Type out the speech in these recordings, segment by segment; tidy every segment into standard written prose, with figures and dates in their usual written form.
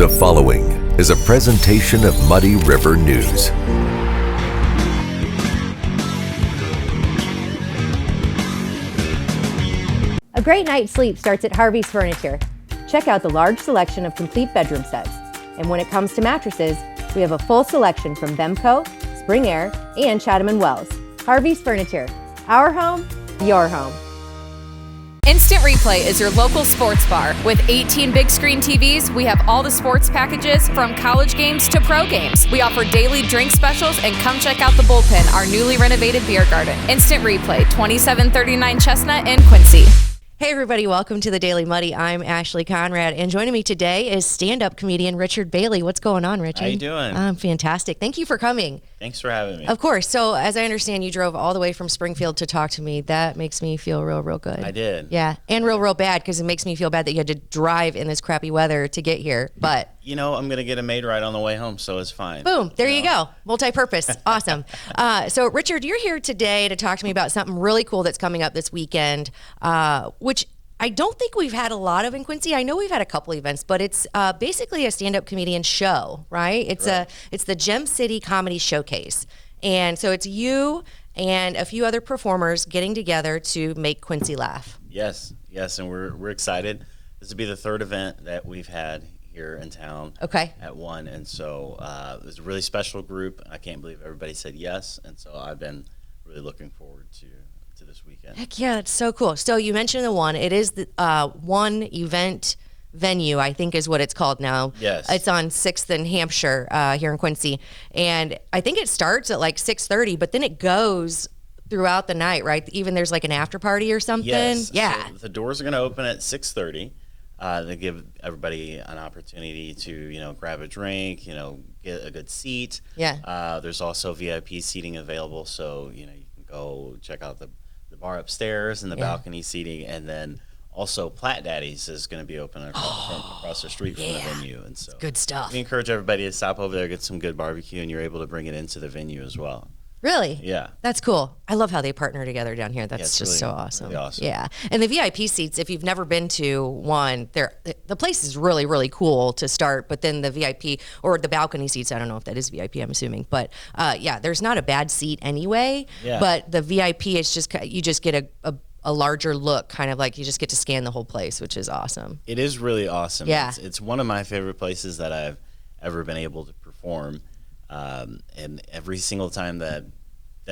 The following is a presentation of Muddy River News. A great night's sleep starts at Harvey's Furniture. Check out the large selection of complete bedroom sets. And when it comes to mattresses, we have a full selection from Bemco, Spring Air, and Chatham & Wells. Harvey's Furniture. Our home, your home. Instant Replay is your local sports bar. With 18 big screen TVs, we have all the sports packages from college games to pro games. We offer daily drink specials, and come check out the Bullpen, our newly renovated beer garden. Instant Replay, 2739 Chestnut in Quincy. Hey everybody, welcome to the Daily Muddy. I'm Ashley Conrad, and joining me today is stand-up comedian Richard Bailey. What's going on, Richard? How you doing? I'm fantastic. Thank you for coming. Thanks for having me. Of course. So, as I understand, you drove all the way from Springfield to talk to me. That makes me feel real good. I did. Yeah, and real bad, because it makes me feel bad that you had to drive in this crappy weather to get here. But you know, I'm going to get a maid ride on the way home, so it's fine. Boom. There you go. Multi-purpose. Awesome. So, Richard, you're here today to talk to me about something really cool that's coming up this weekend, which I don't think we've had a lot of in Quincy. I know we've had a couple events, but it's basically a stand-up comedian show, right? It's the Gem City Comedy Showcase. And so it's you and a few other performers getting together to make Quincy laugh. Yes, and we're excited. This will be the third event that we've had here in town. Okay. At one, and so it was a really special group. I can't believe everybody said yes, and so I've been really looking forward to this weekend. Heck yeah, that's so cool. So you mentioned the one. It is the one event venue, I think is what it's called now. Yes. It's on 6th and Hampshire here in Quincy. And I think it starts at like 6:30, but then it goes throughout the night, right? Even there's like an after party or something. Yes. Yeah. So the doors are going to open at 6:30. They give everybody an opportunity to, grab a drink, get a good seat. Yeah. There's also VIP seating available, so, you can go check out the bar upstairs and the balcony seating, and then also Platt Daddy's is going to be open across the street from the venue, and so good stuff. We encourage everybody to stop over there, get some good barbecue, and you're able to bring it into the venue as well. Really? Yeah. That's cool. I love how they partner together down here. That's just so awesome. Really awesome. Yeah. And the VIP seats, if you've never been to one, the place is really cool to start, but then the VIP or the balcony seats, I don't know if that is VIP, I'm assuming, but there's not a bad seat anyway, but the VIP is just, you just get a larger look, kind of like you just get to scan the whole place, which is awesome. It is really awesome. Yeah. It's one of my favorite places that I've ever been able to perform. And every single time that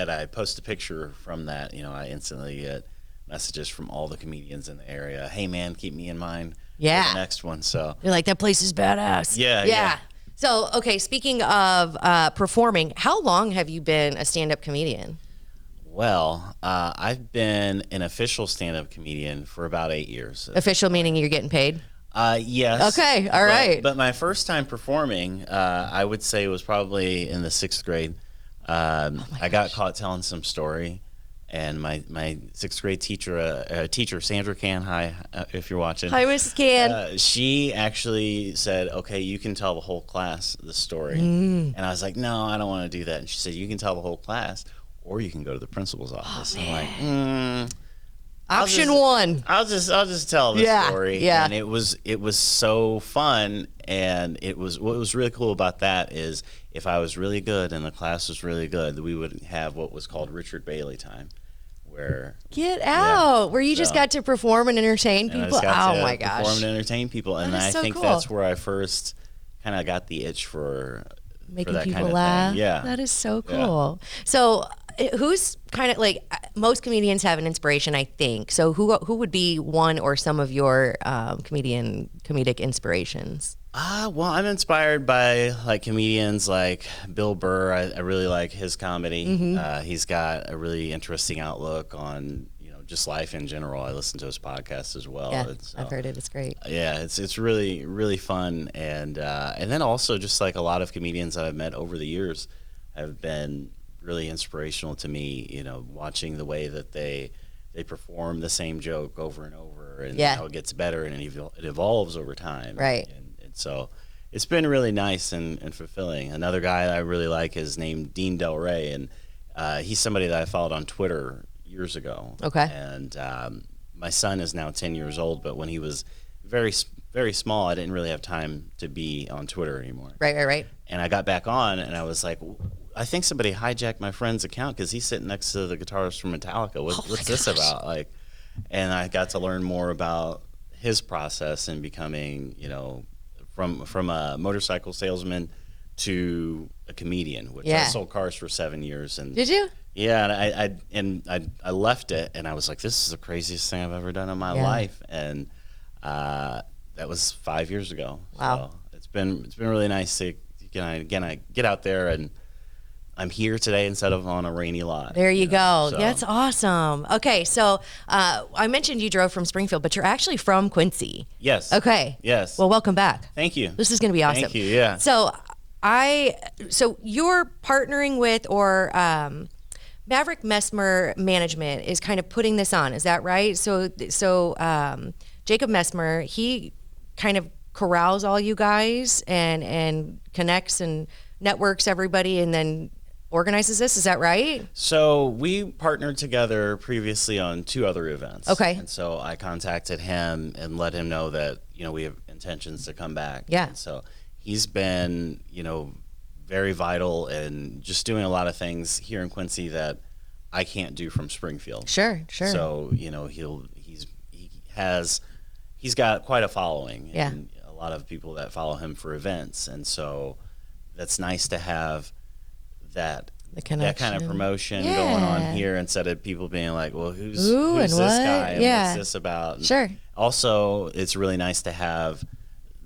I post a picture from that, I instantly get messages from all the comedians in the area. Hey man, keep me in mind for the next one. So you're like, that place is badass. Yeah. So, okay, speaking of performing, how long have you been a stand-up comedian? Well, I've been an official stand-up comedian for about 8 years. Official meaning you're getting paid? Yes. Okay, all right. But my first time performing, I would say was probably in the 6th grade. I got caught telling some story, and my 6th grade teacher, Sandra Can, hi, if you're watching. Hi, Mrs. Can. She actually said, okay, you can tell the whole class the story. And I was like, no, I don't want to do that. And she said, you can tell the whole class, or you can go to the principal's office. I'm like, Option one. I'll just tell the story. Yeah. And it was so fun, and what was really cool about that is if I was really good and the class was really good, we would have what was called Richard Bailey time, where where you just got to perform and entertain people. Oh my gosh. Perform and entertain people, and I think that's where I first kind of got the itch for making that people kind of laugh. thing. Yeah. That is so cool. So who's kind of like, most comedians have an inspiration, I think. So who would be one or some of your comedic inspirations? Well, I'm inspired by like comedians like Bill Burr. I really like his comedy. Mm-hmm. He's got a really interesting outlook on just life in general. I listen to his podcast as well. Yeah, I've heard it. It's great. Yeah, it's really fun, and then also just like a lot of comedians that I've met over the years have been really inspirational to me. Watching the way that they perform the same joke over and over, and how it gets better and it evolves over time. Right. And so it's been really nice and fulfilling. Another guy that I really like is named Dean Del Rey, and he's somebody that I followed on Twitter years ago. Okay. And my son is now 10 years old, but when he was very very small, I didn't really have time to be on Twitter anymore. Right. And I got back on, and I was like, I think somebody hijacked my friend's account because he's sitting next to the guitarist from Metallica. What's this about? Like, and I got to learn more about his process in becoming, from a motorcycle salesman to a comedian, which I sold cars for 7 years. And did you? Yeah, and I left it, and I was like, this is the craziest thing I've ever done in my life, and that was 5 years ago. Wow. So it's been really nice to I get out there, and I'm here today instead of on a rainy lot. There you go. So. That's awesome. Okay, so I mentioned you drove from Springfield, but you're actually from Quincy. Yes. Okay. Yes. Well, welcome back. Thank you. This is going to be awesome. Thank you. Yeah. So you're partnering with Maverick Messmer Management is kind of putting this on. Is that right? So Jacob Messmer, he kind of corrals all you guys and connects and networks everybody and then organizes this. Is that right? So we partnered together previously on 2 other events. Okay. And so I contacted him and let him know that, we have intentions to come back. Yeah. And so he's been, very vital and just doing a lot of things here in Quincy that I can't do from Springfield. Sure. So, he's got quite a following. Yeah. And a lot of people that follow him for events. And so that's nice to have that kind of promotion going on here instead of people being like, well, who's this guy and what's this about? And sure. Also, it's really nice to have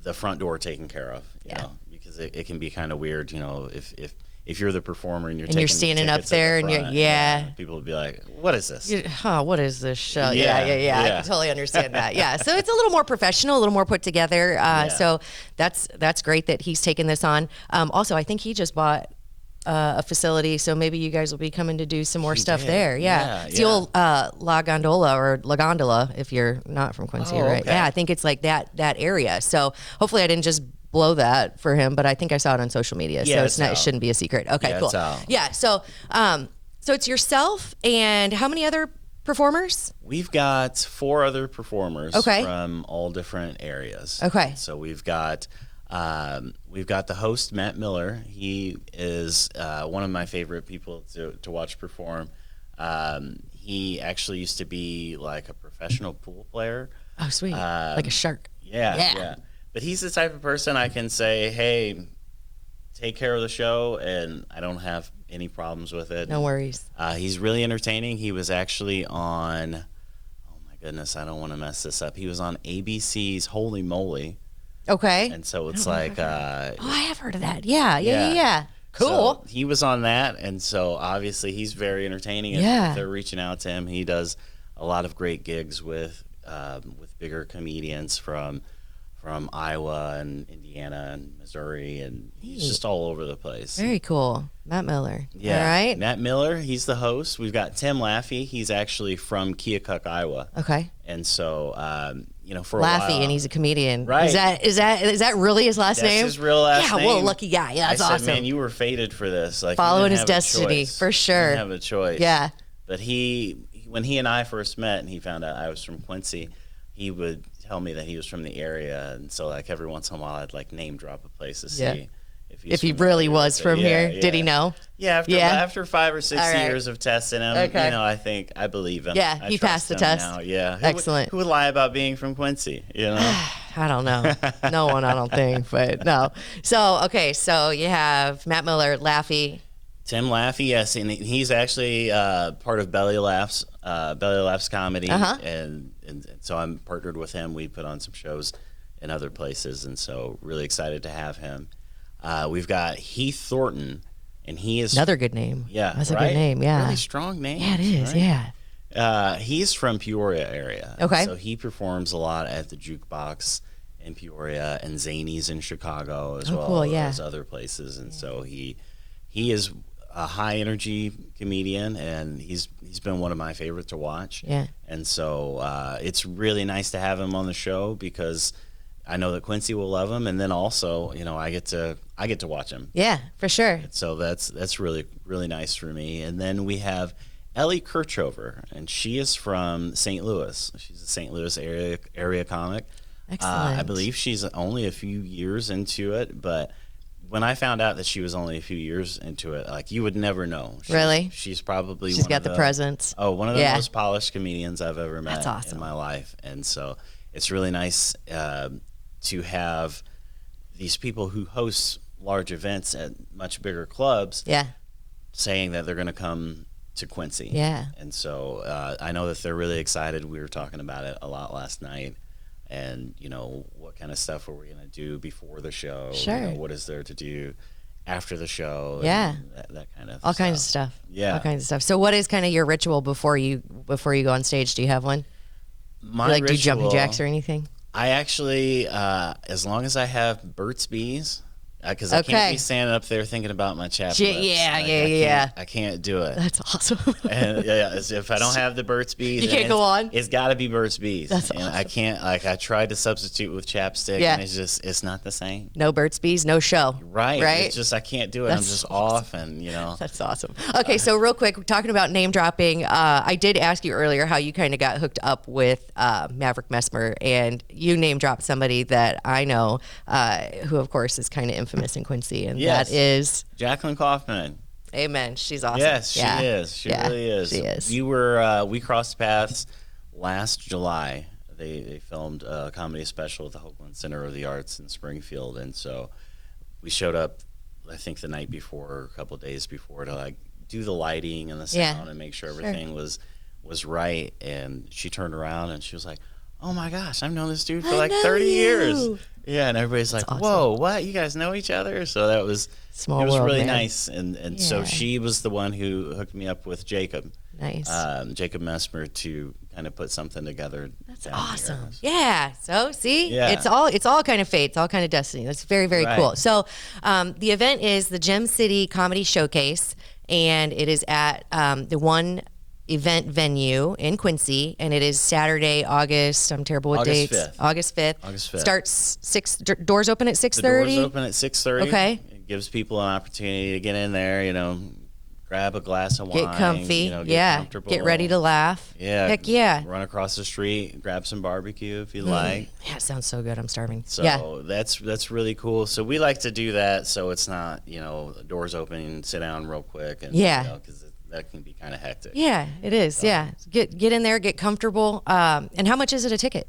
the front door taken care of, you know, because it can be kind of weird, if you're the performer and you're standing up there and you're people would be like, what is this? What is this show? Yeah. I can totally understand that. Yeah. So it's a little more professional, a little more put together. So that's great that he's taken this on. Also, I think he just bought a facility, so maybe you guys will be coming to do some more stuff there. Yeah. It's the old La Gondola if you're not from Quincy, right? Okay. Yeah, I think it's like that area. So hopefully I didn't just blow that for him, but I think I saw it on social media, so it shouldn't be a secret. Okay, cool. Yeah, so it's yourself and how many other performers? We've got 4 other performers from all different areas. Okay. So we've got the host, Matt Miller. He is one of my favorite people to watch perform. He actually used to be like a professional pool player. Oh, sweet. Like a shark. Yeah. But he's the type of person I can say, hey, take care of the show, and I don't have any problems with it. No worries. He's really entertaining. He was actually on, oh my goodness, I don't want to mess this up. He was on ABC's Holy Moly. Okay. And so it's like... I have heard of that. Yeah. Cool. So he was on that, and so obviously he's very entertaining. And if they're reaching out to him, he does a lot of great gigs with bigger comedians from Iowa and Indiana and Missouri, and he's just all over the place. Very cool. Matt Miller. Yeah. All right. Matt Miller, he's the host. We've got Tim Laffey. He's actually from Keokuk, Iowa. Okay. And so, for a Laffey, while, and he's a comedian. Right. Is that really his last name? That's his real last name. Yeah, well, lucky guy. Yeah, that's awesome. I said, man, you were fated for this. Like, following his have destiny, for sure. You didn't have a choice. Yeah. But when he and I first met and he found out I was from Quincy, he would tell me that he was from the area, and so like every once in a while I'd like name drop a place to see if he really was from here. Yeah. Did he know? Yeah, after 5 or 6 years of testing him, okay. I believe him. Yeah, he passed the test. Now. Yeah, Excellent. Who would lie about being from Quincy? I don't know. No one, I don't think, but no. So you have Matt Miller, Laffey. Tim Laffey, yes, and he's actually part of Belly Laughs comedy, and so I'm partnered with him. We put on some shows in other places, and so really excited to have him. We've got Heath Thornton, and he is another good name. Yeah, that's a good name. Yeah, really strong name. Yeah, it is. Right? Yeah. He's from Peoria area. Okay. So he performs a lot at the Jukebox in Peoria and Zanies in Chicago as well as other places, and so he is a high energy comedian, and he's been one of my favorites to watch. Yeah. And so it's really nice to have him on the show because I know that Quincy will love him, and then also, I get to watch him. Yeah, for sure. So that's really, really nice for me. And then we have Ellie Kirchover, and she is from St. Louis. She's a St. Louis area comic. Excellent. I believe she's only a few years into it, but when I found out that she was only a few years into it, like, you would never know. Really? She's probably She's got the presence. Oh, one of the Yeah. most polished comedians I've ever met That's awesome. in my life. And so it's really nice to have these people who host large events at much bigger clubs Yeah. saying that they're going to come to Quincy. Yeah. And so I know that they're really excited. We were talking about it a lot last night. And, what kind of stuff are we going to do before the show? Sure. What is there to do after the show? Yeah. And that kind of All stuff. kinds of stuff. Yeah. All kinds of stuff. So what is kind of your ritual before you go on stage? Do you have one? My Do jumping ritual- jacks or anything? I actually, as long as I have Burt's Bees, because I Okay. can't be standing up there thinking about my chapped lips. Yeah. I can't do it. That's awesome. And if I don't have the Burt's Bees, You then can't go on? It's got to be Burt's Bees. That's and awesome. I can't, I tried to substitute with chapstick, Yeah. and it's not the same. No Burt's Bees, no show. Right. Right. It's just, I can't do it. That's I'm just awesome. off, and That's awesome. Okay, so real quick, talking about name dropping, I did ask you earlier how you kind of got hooked up with Maverick Messmer, and you name dropped somebody that I know, who of course is kind of infamous in Quincy, and Yes. that is Jacqueline Kaufman. Amen. She's awesome. Yes, she Yeah. is. She Yeah, really is. She is. We crossed paths last July. They filmed a comedy special at the Hoagland Center of the Arts in Springfield, and so we showed up, I think, the night before or a couple of days before to do the lighting and the sound Yeah. and make sure everything was right. And she turned around and she was like, "Oh my gosh, I've known this dude for I like know 30 you." years." Yeah, and everybody's like, awesome. "Whoa, what? You guys know each other?" So that was Small it was world, really man. nice, and so Yeah. she was the one who hooked me up with Jacob. Nice. Jacob Messmer, to kind of put something together. That's down awesome. here. Yeah. So see, Yeah. it's all kind of fate. It's all kind of destiny. That's very, very Right. cool. So the event is the Gem City Comedy Showcase, and it is at the one event venue in Quincy, and it is Saturday, August. I'm terrible with August dates. 5th. August 5th. August 5th. Starts doors open at The doors 6:30. open at 6:30. Okay. It gives people an opportunity to get in there, grab a glass of wine. Get comfy. Get yeah. comfortable. Get ready to laugh. Yeah. Heck yeah. Run across the street, grab some barbecue if you like. Yeah, it sounds so good. I'm starving. So yeah. that's really cool. So we like to do that, so it's not, doors open, sit down real quick, and Yeah. because that can be kind of hectic. Yeah, it is. Yeah. Get in there, get comfortable. And how much is it a ticket?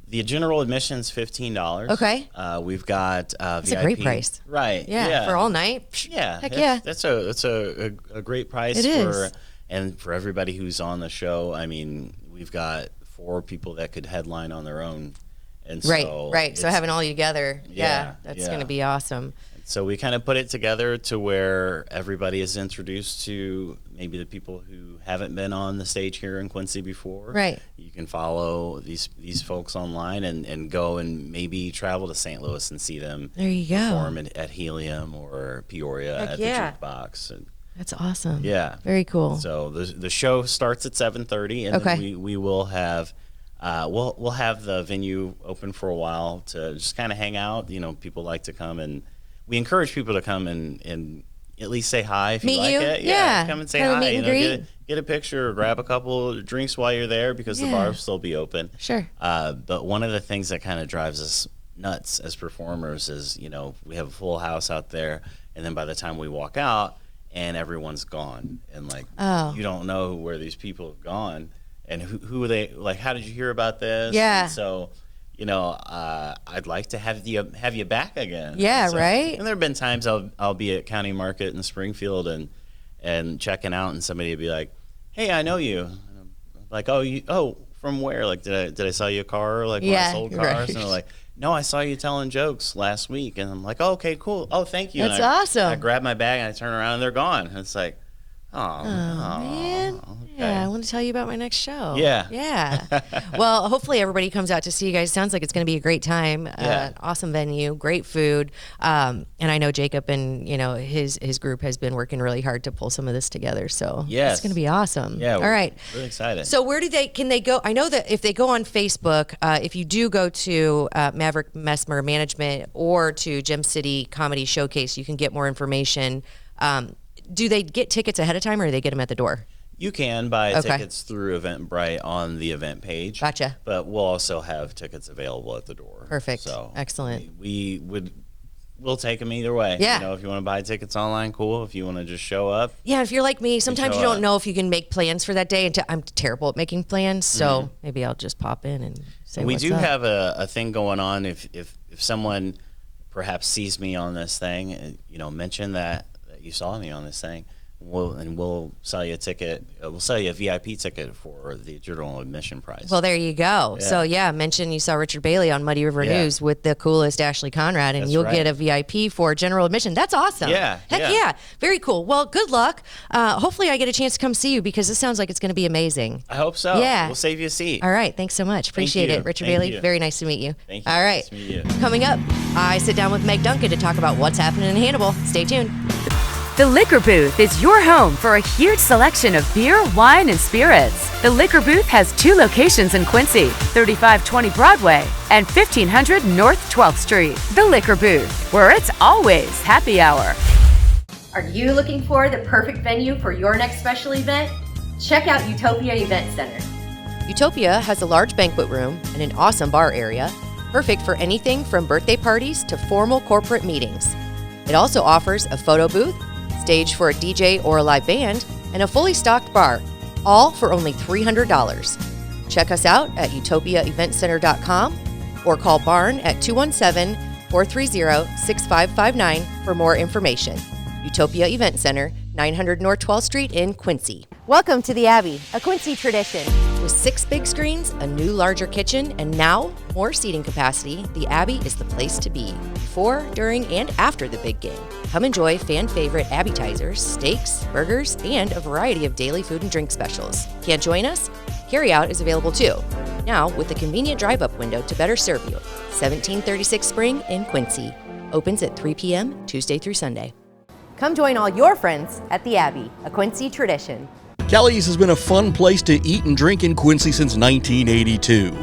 The general admission's $15. Okay. We've got That's VIP. a great price. Right. Yeah. For all night. Psh, Yeah. Heck that's, yeah. That's a great price It is. and for everybody who's on the show. I mean, we've got 4 people that could headline on their own. And so Right. So it's- having all you together, Yeah, that's yeah. going to be awesome. So we kind of put it together to where everybody is introduced to maybe the people who haven't been on the stage here in Quincy before. Right. You can follow these folks online and go and maybe travel to St. Louis and see them There you go. perform at Helium or Peoria Heck at yeah. the Jukebox. And That's awesome. yeah. Very cool. So the show starts at 7:30, and Okay. then we will have we'll have the venue open for a while to just kind of hang out. People like to come, and we encourage people to come and at least say hi if Meet you like you? it. Yeah. Come and say Have a hi. meet and greet. Get a picture or grab a couple drinks while you're there because the Yeah. bar will still be open. Sure. But one of the things that kind of drives us nuts as performers is, we have a full house out there, and then by the time we walk out, and everyone's gone, and you don't know where these people have gone, and who are they? Like, how did you hear about this? Yeah. And so, I'd like to have you back again. Yeah, And so- right? And there have been times I'll be at County Market in Springfield and checking out, and somebody would be like, "Hey, I know you." And I'm like, "Oh, from where? Like, did I sell you a car? Like, when I Yeah, sold cars?" right. And they're like, "No, I saw you telling jokes last week." And I'm like, "Oh, okay, cool. Oh, thank you." That's And I awesome. grab my bag and I turn around and they're gone. And it's like, oh Man. okay. Yeah, I want to tell you about my next show. Yeah. Yeah. Well, hopefully everybody comes out to see you guys. Sounds like it's going to be a great time. Yeah. Awesome venue, great food. And I know Jacob and, his group has been working really hard to pull some of this together. So Yes. it's going to be awesome. Yeah. All right. Really excited. So where can they go? I know that if they go on Facebook, if you do go to Maverick Messmer Management or to Gem City Comedy Showcase, you can get more information. Do they get tickets ahead of time or do they get them at the door? You can buy Okay. tickets through Eventbrite on the event page. Gotcha. But we'll also have tickets available at the door. Perfect. So Excellent. We'll take them either way. Yeah. You know, if you want to buy tickets online, cool. If you want to just show up. Yeah, if you're like me, sometimes you show don't up. know if you can make plans for that day. I'm terrible at making plans, so maybe I'll just pop in and say We what's do up. have a thing going on. If someone perhaps sees me on this thing, mention that you saw me on this thing. We'll sell you a ticket. We'll sell you a VIP ticket for the general admission price. Well, there you go. Yeah. So, mention you saw Richard Bailey on Muddy River Yeah. News with the coolest Ashley Conrad, and That's you'll right. get a VIP for general admission. That's awesome. Yeah, Heck yeah. yeah. Very cool. Well, good luck. Hopefully, I get a chance to come see you because this sounds like it's going to be amazing. I hope so. Yeah. We'll save you a seat. All right. Thanks so much. Appreciate you. it. Richard Thank Bailey, you. very nice to meet you. Thank you. All right. Nice to meet you. Coming up, I sit down with Meg Duncan to talk about what's happening in Hannibal. Stay tuned. The Liquor Booth is your home for a huge selection of beer, wine, and spirits. The Liquor Booth has 2 locations in Quincy, 3520 Broadway and 1500 North 12th Street. The Liquor Booth, where it's always happy hour. Are you looking for the perfect venue for your next special event? Check out Utopia Event Center. Utopia has a large banquet room and an awesome bar area, perfect for anything from birthday parties to formal corporate meetings. It also offers a photo booth, stage for a DJ or a live band, and a fully stocked bar, all for only $300. Check us out at utopiaeventcenter.com or call Barn at 217-430-6559 for more information. Utopia Event Center, 900 North 12th Street in Quincy. Welcome to the Abbey, a Quincy tradition. With 6 big screens, a new larger kitchen, and now more seating capacity, the Abbey is the place to be before, during, and after the big game. Come enjoy fan favorite appetizers, steaks, burgers, and a variety of daily food and drink specials. Can't join us? Carryout is available too. Now with a convenient drive-up window to better serve you. 1736 Spring in Quincy. Opens at 3 p.m. Tuesday through Sunday. Come join all your friends at the Abbey, a Quincy tradition. Kelly's has been a fun place to eat and drink in Quincy since 1982.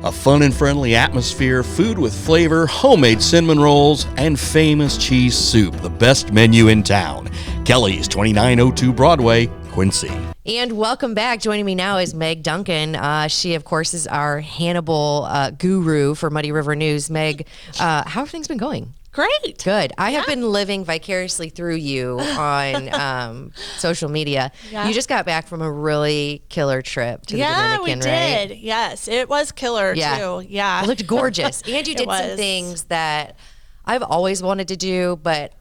A fun and friendly atmosphere, food with flavor, homemade cinnamon rolls, and famous cheese soup, the best menu in town. Kelly's, 2902 Broadway, Quincy. And welcome back. Joining me now is Meg Duncan. She, of course, is our Hannibal guru for Muddy River News. Meg, how have things been going? Great. Good. I have been living vicariously through you on social media. Yeah. You just got back from a really killer trip to the Yeah, Dominican, we right? did. Yes, it was killer Yeah. too. Yeah. It looked gorgeous. And you It did some was. things that I've always wanted to do, but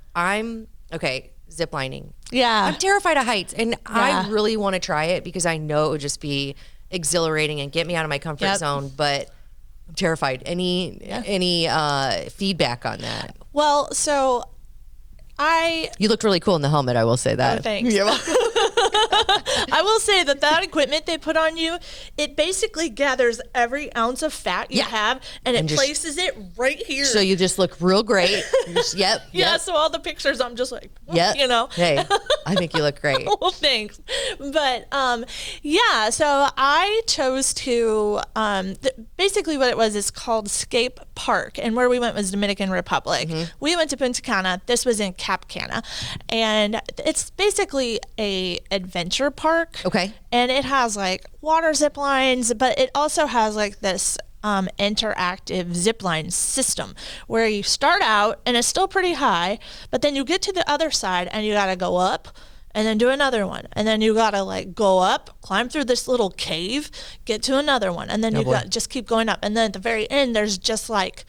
ziplining. Yeah. I'm terrified of heights, and I Yeah. really want to try it because I know it would just be exhilarating and get me out of my comfort Yep. zone, but I'm terrified. Any feedback on that? Well, so You looked really cool in the helmet, I will say that. Oh, thanks. I will say that equipment they put on you, it basically gathers every ounce of fat you Yeah. have and And it just- places it right here. So you just look real great. You just- yep. yeah, Yep. so all the pictures I'm just like, Yep. you know. Hey, I think you look great. Well, thanks. But yeah, so I chose to basically what it was is called Scape Park, and where we went was Dominican Republic. We went to Punta Cana. This was in Cap Cana, and it's basically a adventure park. Okay. And it has like water zip lines, but it also has like this interactive zipline system where you start out and it's still pretty high, but then you get to the other side and you got to go up and then do another one. And then you got to like go up, climb through this little cave, get to another one. And then you got just keep going up. And then at the very end, there's just like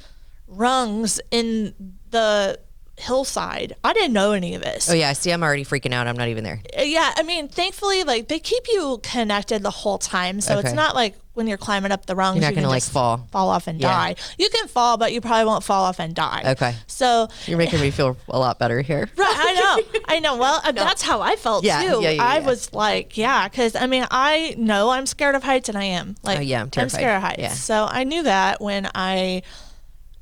rungs in the hillside. I didn't know any of this. Oh yeah, see, I'm already freaking out. I'm not even there. Yeah, I mean, thankfully, like they keep you connected the whole time, so Okay. it's not like when you're climbing up the rungs, You're not you can gonna, like, just fall. off and Yeah. die. You can fall, but you probably won't fall off and die. Okay. So You're making me feel a lot better here. right, I know. Well, that's how I felt Yeah, too. yeah, I yeah. was like, yeah, because I mean, I know I'm scared of heights, and I am. Like, Oh, yeah, I'm terrified. scared of heights. Yeah. So I knew that when I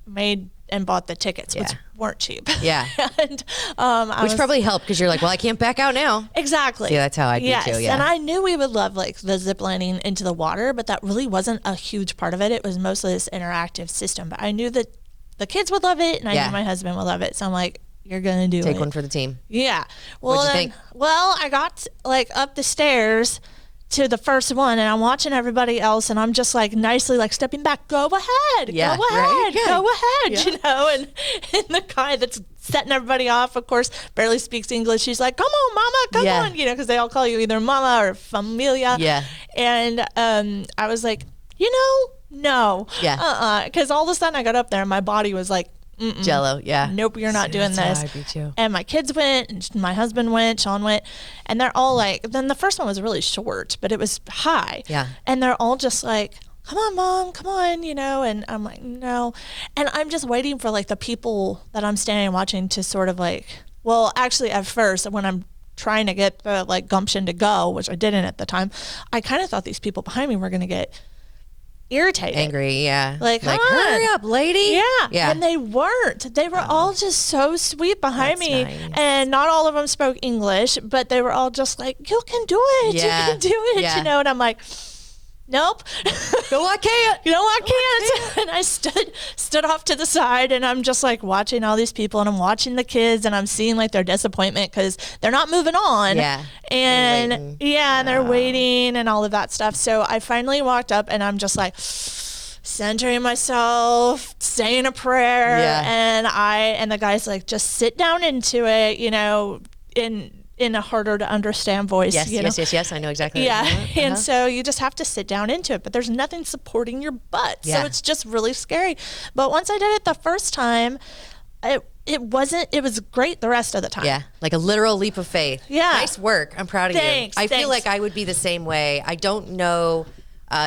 made and bought the tickets, which Yeah. weren't cheap. Yeah. and I Which was, probably helped because you're like, well, I can't back out now. Exactly. See, that's how I'd be yes. too, yeah. And I knew we would love like the zip lining into the water, but that really wasn't a huge part of it. It was mostly this interactive system. But I knew that the kids would love it, and I Yeah. knew my husband would love it. So I'm like, you're gonna do it. Take one for the team. Yeah. Well, What'd you think? Well, I got like up the stairs to the first one, and I'm watching everybody else, and I'm just like nicely like stepping back. Go ahead. Yeah, Go ahead. right? Yeah. Go ahead. Yeah. You know, and the guy that's setting everybody off, of course, barely speaks English. She's like, "Come on, mama, come Yeah. on," you know, because they all call you either mama or familia. Yeah. And I was like, no. Yeah. Because all of a sudden I got up there and my body was like, Jello. Yeah. nope, you're not doing That's this. how I'd be too. And my kids went, and my husband went, Sean went, and they're all like, then the first one was really short, but it was high. Yeah. And they're all just like, come on, Mom, come on, you know, and I'm like, no. And I'm just waiting for like the people that I'm standing and watching to sort of like, well, actually at first when I'm trying to get the like gumption to go, which I didn't at the time, I kind of thought these people behind me were going to get irritated. Angry, yeah. Like, come hurry on. up, lady. Yeah. Yeah. And they weren't. They were all just so sweet behind That's me. nice. And not all of them spoke English, but they were all just like, you can do it. Yeah. You can do it. Yeah. You know, and I'm like, nope. No, I can't. No, I can't. And I stood off to the side, and I'm just like watching all these people, and I'm watching the kids, and I'm seeing like their disappointment because they're not moving on. Yeah. And They're waiting. and they're waiting and all of that stuff. So I finally walked up, and I'm just like centering myself, saying a prayer, Yeah. and the guy's like, just sit down into it, you know, in a harder to understand voice. Yes, you know? yes. I know exactly. Yeah, what you mean. and so you just have to sit down into it, but there's nothing supporting your butt, Yeah. so it's just really scary. But once I did it the first time, it was great the rest of the time. Yeah, like a literal leap of faith. Yeah. Nice work. I'm proud of Thanks, you. I feel thanks. like I would be the same way. I don't know.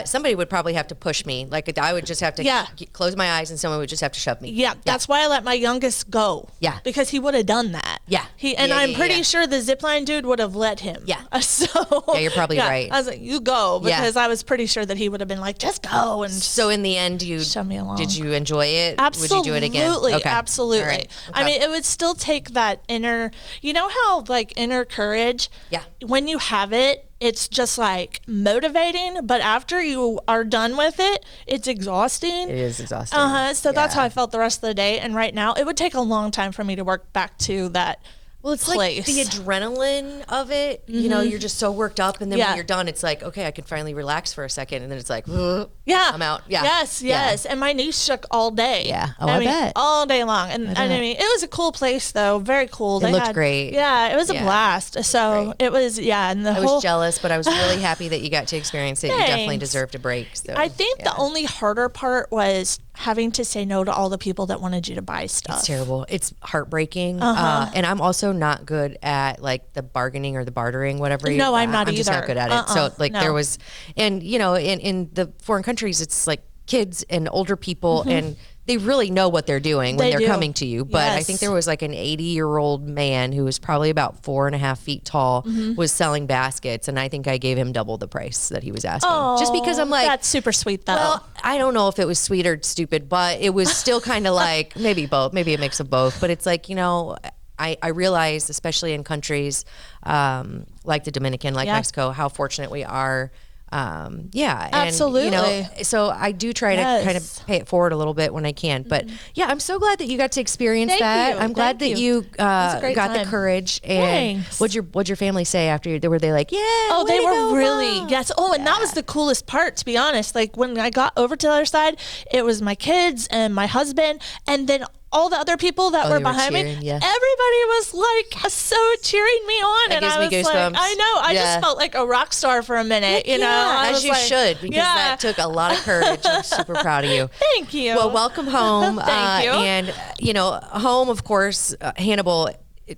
Somebody would probably have to push me. Like I would just have to Yeah. close my eyes, and someone would just have to shove me. Yeah, that's why I let my youngest go. Yeah. Because he would have done that. Yeah. I'm Yeah. pretty sure the zipline dude would have let him. Yeah. So Yeah, you're probably right. I was like, you go, Yeah. because I was pretty sure that he would have been like, just go and So in the end, shove me along. did you enjoy it? Absolutely. Would you do it again? Okay. Absolutely. All right. I Okay. mean, it would still take that inner, you know how like inner courage, Yeah. when you have it, it's just like motivating, but after you are done with it, it's exhausting. It is exhausting. So that's Yeah. how I felt the rest of the day. And right now, it would take a long time for me to work back to that. Well, it's place. like the adrenaline of it. You know, you're just so worked up, and then Yeah. when you're done, it's like, okay, I can finally relax for a second, and then it's like, Yeah. I'm out. Yeah. Yes, Yeah. yes. And my knees shook all day. Yeah. Oh, I mean, bet. all day long. And I mean, it was a cool place though. Very cool. It looked great. Yeah, it was a Yeah. blast. So it was, and the I whole. was jealous, but I was really happy that you got to experience it. You definitely Thanks. deserved a break. So, I think yeah. the only harder part was having to say no to all the people that wanted you to buy stuff. It's terrible. It's heartbreaking. And I'm also not good at like the bargaining or the bartering, whatever. No, I'm not I'm just not either. good at it. So like no. there was, and you know, in the foreign countries, it's like kids and older people and they really know what they're doing when They they're do. coming to you. But I think Yes. there was like an 80-year-old man who was probably about 4.5 feet tall, was selling baskets. And I think I gave him double the price that he was asking. Just because I'm like, that's super sweet though. well, I don't know if it was sweet or stupid, but it was still kind of like maybe both, maybe a mix of both. But it's like, you know, I realize, especially in countries like the Dominican, like Yeah. Mexico, how fortunate we are. Yeah, Absolutely. And, you know, so I do try to kind Yes. of pay it forward a little bit when I can. But yeah, I'm so glad that you got to experience Thank that. you. I'm glad Thank that you. you It was a great got the time. courage. And Thanks. what'd your family say after you? Were they like, yeah? Oh, way they to were go, really, Mom? yes. Oh, and that was the coolest part, to be honest. Like when I got over to the other side, it was my kids and my husband, and then all the other people that Oh, were they were behind me. cheering, yeah. Everybody was like so cheering me on, That and gives I me was like, goosebumps. I know, I Yeah. just felt like a rock star for a minute, you know. I as was you like, should, because that took a lot of courage. I'm super proud of you. Thank you. Well, welcome home. Thank you. And, you know, home, of course, Hannibal,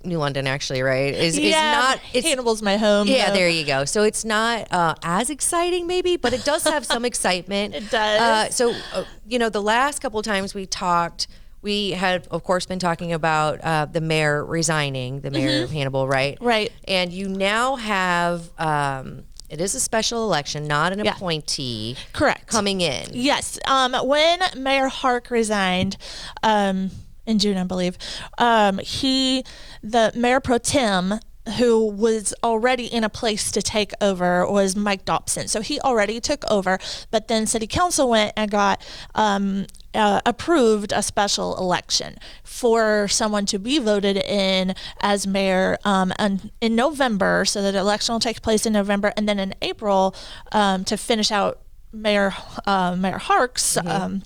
New London, actually, right? Is not. It's, Hannibal's my home. yeah, though. there you go. So it's not as exciting, maybe, but it does have some excitement. It does. So, you know, the last couple of times we talked, we had, of course, been talking about the mayor resigning, the mayor of Hannibal, right? Right. And you now have, it is a special election, not an Yeah. appointee. Correct. Coming in. Yes. When Mayor Hark resigned in June, I believe, the Mayor Pro Tem, who was already in a place to take over, was Mike Dobson. So he already took over, but then City Council went and got approved a special election for someone to be voted in as mayor in November. So that the election will take place in November, and then in April to finish out Mayor Hark's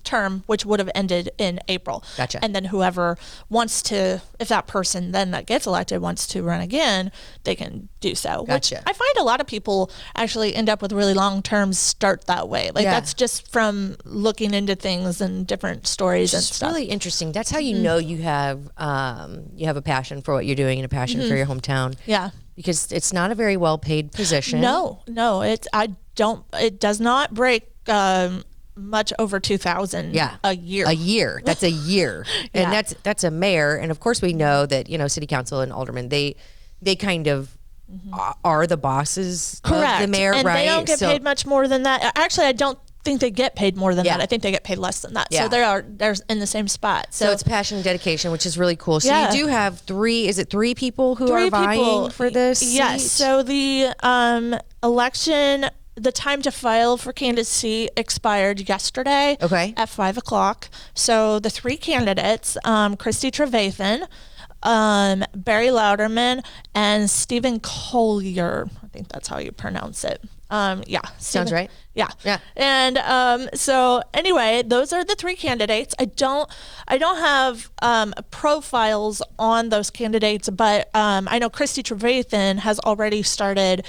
term, which would have ended in April. Gotcha. And then whoever wants to, if that person then that gets elected wants to run again, they can do so. Gotcha. Which I find a lot of people actually end up with really long terms start that way. Like that's just from looking into things and different stories and stuff. It's really interesting. That's how you know you have a passion for what you're doing and a passion for your hometown. Yeah. Because it's not a very well paid position. No, it does not break much over 2,000 a year. A year. That's a year. And that's a mayor. And of course we know that, city council and aldermen, they kind of are the bosses Correct. of the mayor, and right? they don't get paid much more than that. Actually, I don't think they get paid more than that. I think they get paid less than that. So they're in the same spot. So it's passion and dedication, which is really cool. So you do have three people who are vying for this Yes. seat? So the election, the time to file for candidacy expired yesterday at 5 o'clock. So the three candidates, Christy Trevathan, Barry Louderman, and Stephen Collier. I think that's how you pronounce it. Sounds right. Yeah. And so anyway, those are the three candidates. I don't have profiles on those candidates, but I know Christy Trevathan has already started.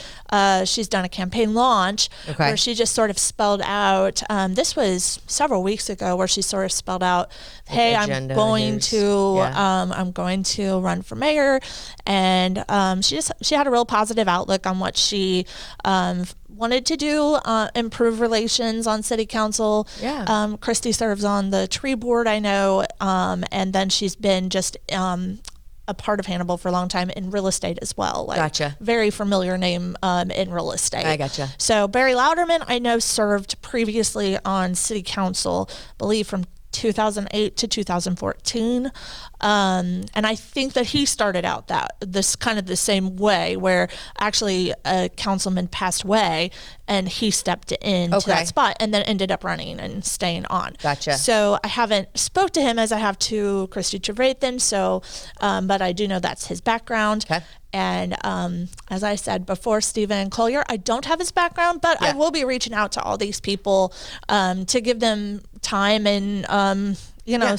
She's done a campaign launch where she just sort of spelled out. This was several weeks ago, where she sort of spelled out, "Hey, I'm going to run for mayor," and she had a real positive outlook on what she wanted to do, improve relations on city council. Christy serves on the tree board, I know, and then she's been just a part of Hannibal for a long time in real estate as well. Gotcha. Very familiar name in real estate. I gotcha. So Barry Louderman, I know, served previously on city council, I believe from 2008 to 2014. And I think that he started out this kind of the same way, where actually a councilman passed away and he stepped into that spot and then ended up running and staying on. Gotcha. So I haven't spoke to him as I have to Christy Trevathan. So, but I do know that's his background. Okay. And as I said before, Stephen Collier, I don't have his background, but I will be reaching out to all these people to give them time and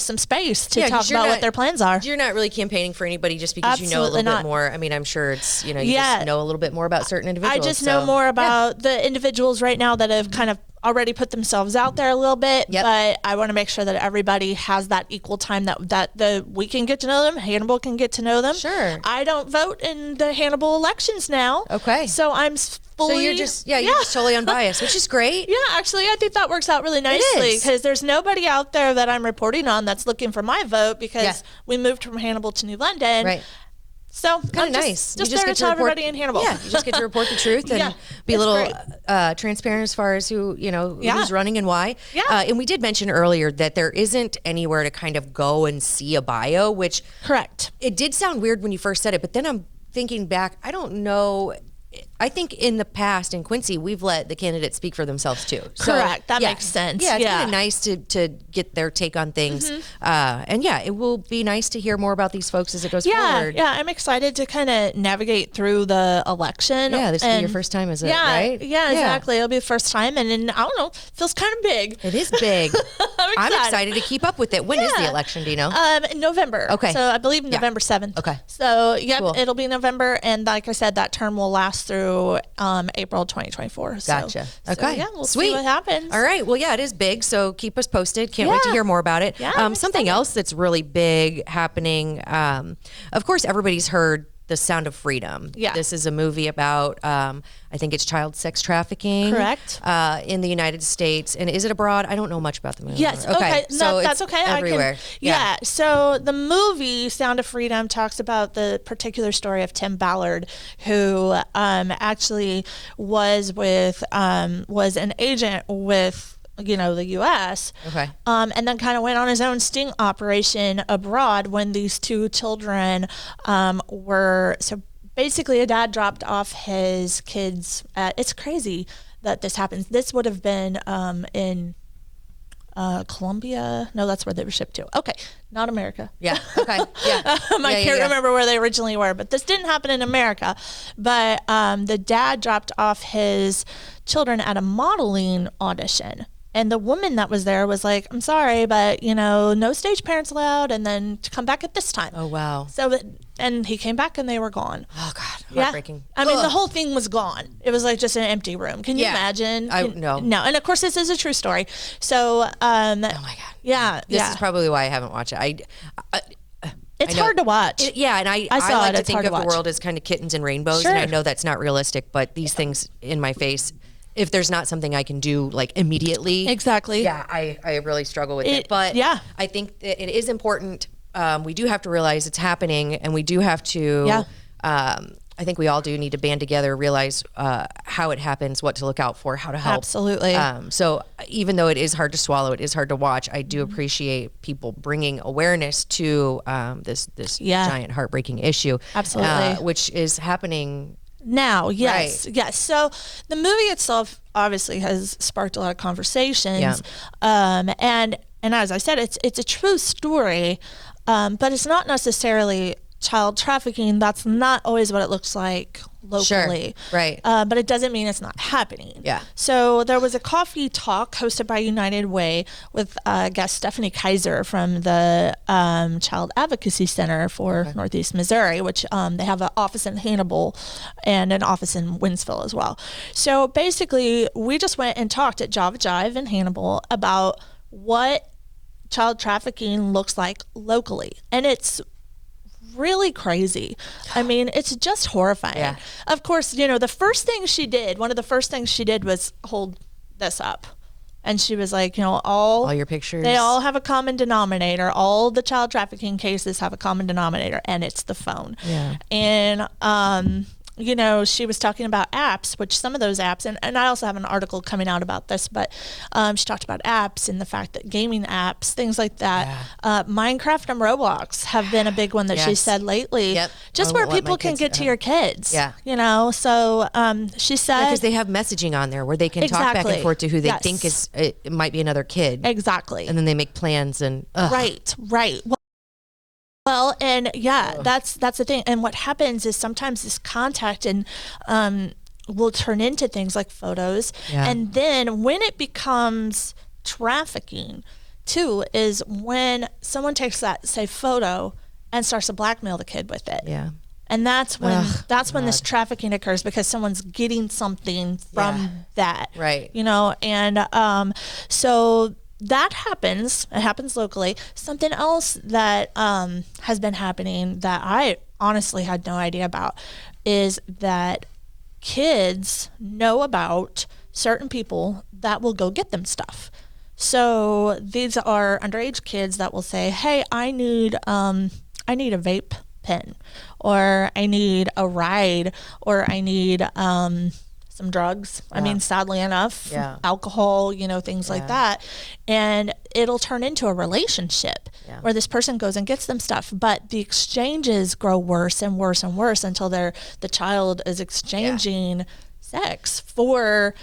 some space to talk about what their plans are. You're not really campaigning for anybody just because you know a Absolutely little not. bit more. I mean, I'm sure it's, you just know a little bit more about certain individuals. I just know more about the individuals right now that have kind of already put themselves out there a little bit, but I want to make sure that everybody has that equal time that we can get to know them, Hannibal can get to know them. Sure. I don't vote in the Hannibal elections now. Okay. So I'm fully... So you're just totally unbiased, which is great. Yeah, actually, I think that works out really nicely, because there's nobody out there that I'm reporting on that's looking for my vote, because we moved from Hannibal to New London. Right. So kind of nice. Just there to tell everybody in Hannibal. Yeah, you just get to report the truth and be a little transparent as far as who's running and why. Yeah. And we did mention earlier that there isn't anywhere to kind of go and see a bio, which correct. It did sound weird when you first said it, but then I'm thinking back, I don't know. I think in the past in Quincy, we've let the candidates speak for themselves too. Correct. That makes sense. Yeah, it's kind of nice to get their take on things. And it will be nice to hear more about these folks as it goes forward. Yeah, I'm excited to kind of navigate through the election. Yeah, this will be your first time, is it, right? Yeah, exactly. It'll be the first time, and I don't know, feels kind of big. It is big. I'm excited to keep up with it. When is the election, do you know? In November. Okay. So I believe November 7th. Okay. So, Cool. it'll be November, and like I said, that term will last through April 2024. Gotcha. Okay. We'll Sweet. see what happens. All right. Well, it is big, so keep us posted. Can't wait to hear more about it. Yeah, something else that's really big happening. Of course, everybody's heard The Sound of Freedom. Yeah. This is a movie about, I think it's child sex trafficking. Correct. In the United States. And is it abroad? I don't know much about the movie. Yes. Okay. So that's it's okay. everywhere. Yeah. So the movie Sound of Freedom talks about the particular story of Tim Ballard, who actually was an agent with the U.S. Okay. And then kind of went on his own sting operation abroad when these two children were. So basically, a dad dropped off his kids. It's crazy that this happens. This would have been in Colombia. No, that's where they were shipped to. Okay, not America. Yeah. Okay. Yeah. I can't remember where they originally were, but this didn't happen in America. But the dad dropped off his children at a modeling audition. And the woman that was there was like, I'm sorry, but, no stage parents allowed, and then to come back at this time. Oh, wow. So, and he came back and they were gone. Oh, God. Heartbreaking. Yeah. I mean, the whole thing was gone. It was like just an empty room. Can you imagine? No. No. And of course, this is a true story. So, oh my God. Yeah. This is probably why I haven't watched it. It's hard to watch. And I saw like it. to It's think hard of to the watch. world as kind of kittens and rainbows. Sure. And I know that's not realistic, but these things in my face, if there's not something I can do like immediately. Exactly. Yeah, I really struggle with it. But I think that it is important. We do have to realize it's happening, and we do have to, I think we all do need to band together, realize how it happens, what to look out for, how to help. Absolutely. So even though it is hard to swallow, it is hard to watch, I do appreciate people bringing awareness to this giant heartbreaking issue. Absolutely. Which is happening now. Yes. Right. Yes. So the movie itself obviously has sparked a lot of conversations. Yeah. And as I said, it's a true story, but it's not necessarily child trafficking. That's not always what it looks like locally. Sure. Right. But it doesn't mean it's not happening. Yeah. So there was a coffee talk hosted by United Way with guest Stephanie Kaiser from the Child Advocacy Center for Northeast Missouri, which they have an office in Hannibal and an office in Winsville as well. So basically, we just went and talked at Java Jive in Hannibal about what child trafficking looks like locally. And it's really crazy. I mean, it's just horrifying. Yeah. Of course, the first thing she did, one of the first things she did was hold this up. And she was like, all your pictures. They all have a common denominator. All the child trafficking cases have a common denominator, and it's the phone. Yeah. And, she was talking about apps, which some of those apps, and I also have an article coming out about this, but she talked about apps and the fact that gaming apps, things like that, Minecraft and Roblox have been a big one that she said lately. Yep. Just where people can get to your kids. Yeah. So she said. Because they have messaging on there where they can talk back and forth to who they think it might be another kid. Exactly. And then they make plans and. Ugh. Right. Well, and that's the thing. And what happens is sometimes this contact and will turn into things like photos. Yeah. And then when it becomes trafficking, too, is when someone takes that, say, photo and starts to blackmail the kid with it. Yeah. And that's when this trafficking occurs, because someone's getting something from that. Right. And so that happens. It happens locally. Something else that has been happening that I honestly had no idea about is that kids know about certain people that will go get them stuff. So these are underage kids that will say, "Hey, I need a vape pen, or I need a ride, or I need some drugs." I mean, sadly enough, alcohol, things like that. And it'll turn into a relationship where this person goes and gets them stuff. But the exchanges grow worse and worse and worse until the child is exchanging sex for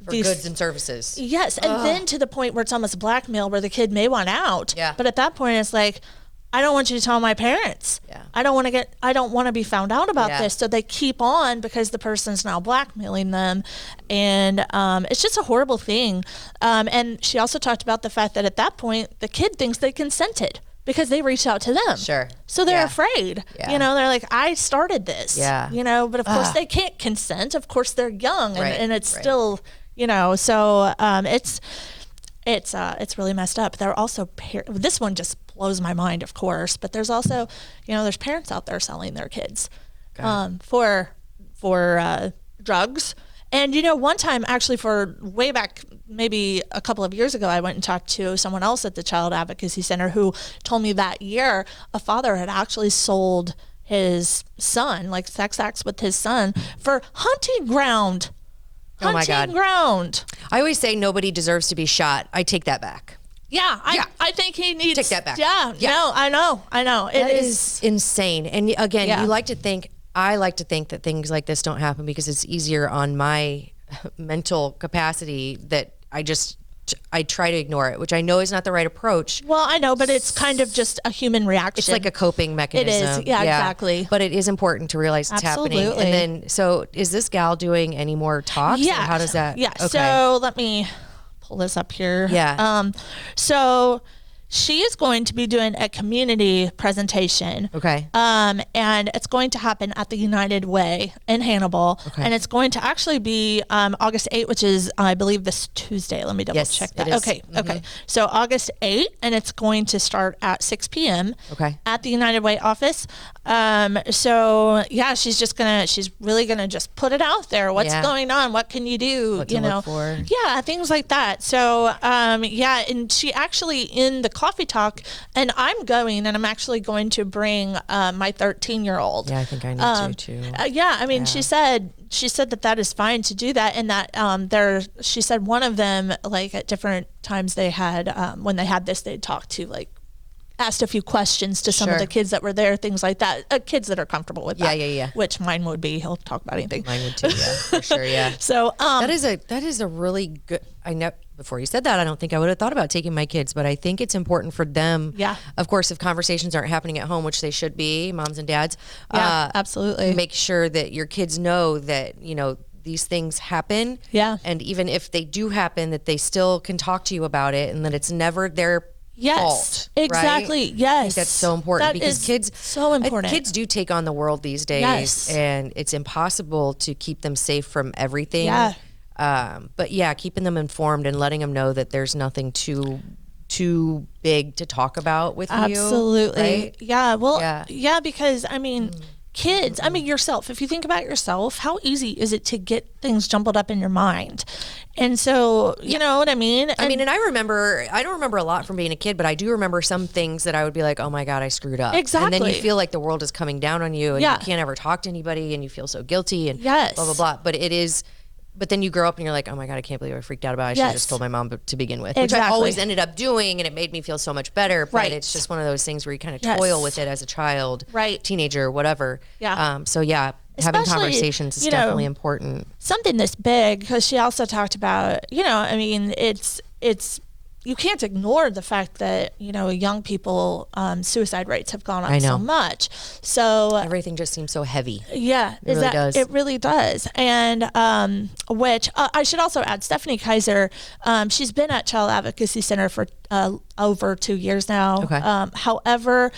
these goods and services. Yes. And then to the point where it's almost blackmail, where the kid may want out. Yeah. But at that point, it's like, I don't want you to tell my parents. Yeah. I don't want to be found out about this. So they keep on because the person's now blackmailing them. And it's just a horrible thing. And she also talked about the fact that at that point, the kid thinks they consented because they reached out to them. Sure. So they're afraid. Yeah. they're like, I started this. Yeah. But of course they can't consent. Of course they're young, and it's still, so it's really messed up. There are also this one just blows my mind, of course, but there's also, there's parents out there selling their kids for drugs. And one time, actually, for way back, maybe a couple of years ago, I went and talked to someone else at the Child Advocacy Center who told me that year a father had actually sold his son, like sex acts with his son, for hunting ground. Oh my God. Ground. I always say nobody deserves to be shot. I take that back. Yeah, I think he needs... Take that back. Yeah. No, I know. It is insane. And again, I like to think that things like this don't happen because it's easier on my mental capacity that I just I try to ignore it, which I know is not the right approach. Well, I know, but it's kind of just a human reaction. It's like a coping mechanism. It is, yeah, exactly. But it is important to realize it's happening. Absolutely. And then, so is this gal doing any more talks? Yeah. Or how does that? Yeah. Okay. So let me pull this up here. Yeah. So she is going to be doing a community presentation. Okay. And it's going to happen at the United Way in Hannibal. Okay. And it's going to actually be August 8th, which is, I believe, this Tuesday. Let me double check that. Okay. Mm-hmm. Okay. So August 8th, and it's going to start at 6 p.m. Okay. At the United Way office. So yeah, she's really gonna just put it out there. What's going on? What can you do? What to look for. Yeah, things like that. So yeah, and she actually in the coffee talk, and I'm going, and I'm actually going to bring my 13-year-old. Yeah, I think I need to too. Yeah, I mean, she said that is fine to do that, and that she said one of them, like at different times they had when they had this, they'd talk to like asked a few questions to some of the kids that were there, things like that. Kids that are comfortable with that. Yeah. Which mine would be. He'll talk about anything. Mine would too. Yeah, for sure. Yeah. So that is a really good. I know before you said that, I don't think I would have thought about taking my kids, but I think it's important for them. Yeah. Of course, if conversations aren't happening at home, which they should be, moms and dads. Yeah, absolutely. Make sure that your kids know that these things happen. Yeah. And even if they do happen, that they still can talk to you about it, and that it's never their fault, exactly. Right? Yes, I think that's so important because kids so important. Kids do take on the world these days, and it's impossible to keep them safe from everything. Yeah. But yeah, keeping them informed and letting them know that there's nothing too big to talk about with you. Absolutely. Right? Yeah. Well. Yeah. Because I mean. Kids, I mean yourself, if you think about yourself, how easy is it to get things jumbled up in your mind? And so, you know what I mean? And I don't remember a lot from being a kid, but I do remember some things that I would be like, oh my God, I screwed up. Exactly. And then you feel like the world is coming down on you, and you can't ever talk to anybody, and you feel so guilty and blah, blah, blah. But then you grow up and you're like, oh my God, I can't believe I freaked out about it. I should have just told my mom to begin with, which I always ended up doing, and it made me feel so much better. But it's just one of those things where you kind of toil with it as a child, teenager, whatever. Yeah. So yeah, having conversations is definitely important. Something this big, because she also talked about, I mean, it's you can't ignore the fact that young people suicide rates have gone up so much. So everything just seems so heavy. Yeah, it really does. It really does. And which I should also add, Stephanie Kaiser, she's been at Child Advocacy Center for over 2 years now. Okay. However,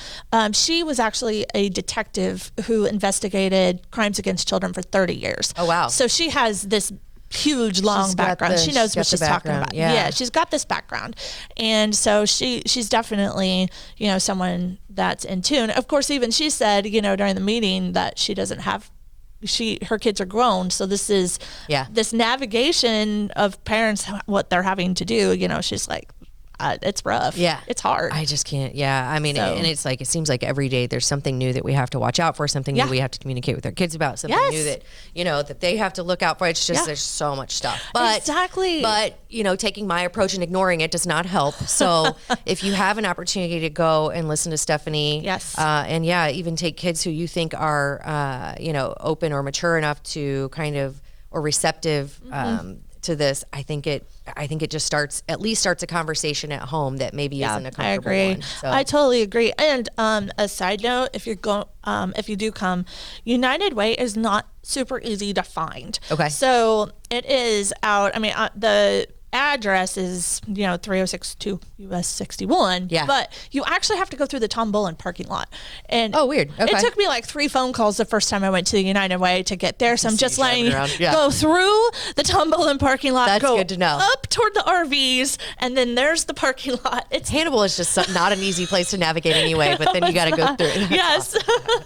she was actually a detective who investigated crimes against children for 30 years. Oh wow! So she has this huge long background. She knows what she's talking about. Yeah, she's got this background, and so she's definitely someone that's in tune. Of course, even she said during the meeting that she doesn't have. Her kids are grown, so this is this navigation of parents, what they're having to do. She's like, it's rough. Yeah, it's hard. I just can't. Yeah, I mean, and it's like it seems like every day there's something new that we have to watch out for, something new we have to communicate with our kids about, something new that that they have to look out for. It's just there's so much stuff. But But taking my approach and ignoring it does not help. So if you have an opportunity to go and listen to Stephanie, and even take kids who you think are open or mature enough to kind of or receptive. To this, I think it just starts a conversation at home that maybe isn't a comfortable one. I agree. One, so. I totally agree. And a side note, if you do come, United Way is not super easy to find. Okay. So it is out. I mean, the address is 3062 US 61. Yeah. But you actually have to go through the Tom Bullen parking lot. And weird. Okay. It took me like 3 phone calls the first time I went to the United Way to get there. So I'm just letting you go through the Tom Bullen parking lot. That's good to know. Up toward the RVs, and then there's the parking lot. Hannibal is just not an easy place to navigate anyway, but then you got to go through it. Yes.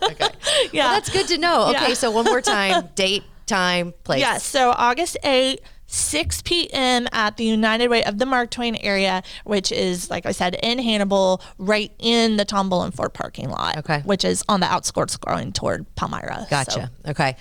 Okay. Yeah. Well, that's good to know. Okay, so one more time, date, time, place. Yes, so August 8th. 6 p.m. at the United Way of the Mark Twain area, which is, like I said, in Hannibal, right in the Tom Bullen Ford parking lot, which is on the outskirts going toward Palmyra. Gotcha. So. Okay.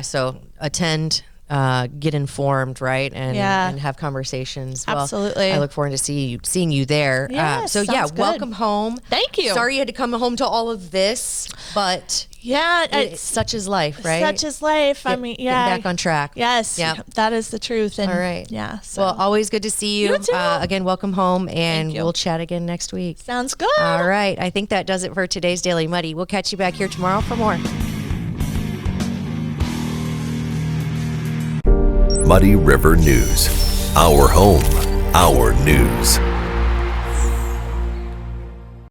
So attend get informed, right? And have conversations. Absolutely. Well, I look forward to seeing you there. Yes, sounds good. Welcome home. Thank you. Sorry you had to come home to all of this, but it's such is life, right? Such is life. Getting back on track. Yes. Yeah. That is the truth. And all right. Yeah. So. Well, always good to see you. You too. Again, welcome home, and we'll chat again next week. Sounds good. All right. I think that does it for today's Daily Muddy. We'll catch you back here tomorrow for more. Muddy River News. Our home, our news.